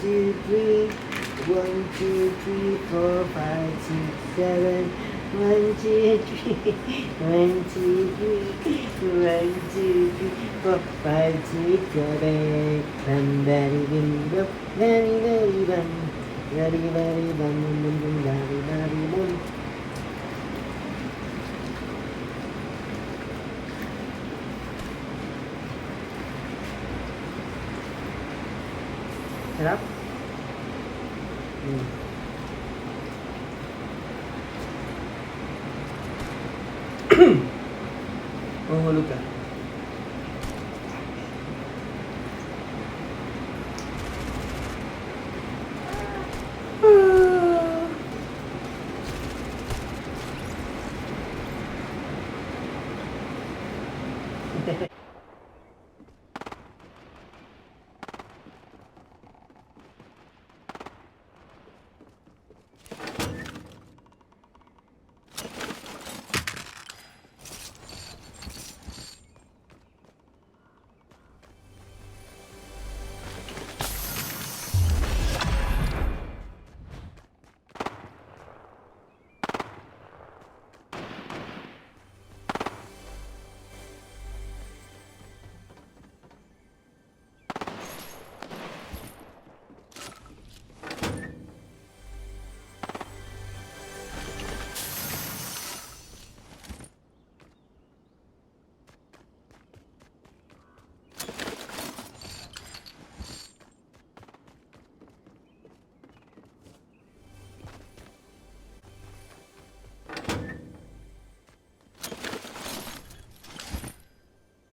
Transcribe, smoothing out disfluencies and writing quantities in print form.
two, three. 1, 2, 3, 4, 5, 6, 7. 1, 2, 3. 1, 2, 3. 1, 2, 3, 4, 5, 6, 7. Bam, bari, bim, bam. Bari, bari, bam. Bari, bari, bam, bam, bam, bari, bari, bam. Sarap? Mahulog ka. Ah.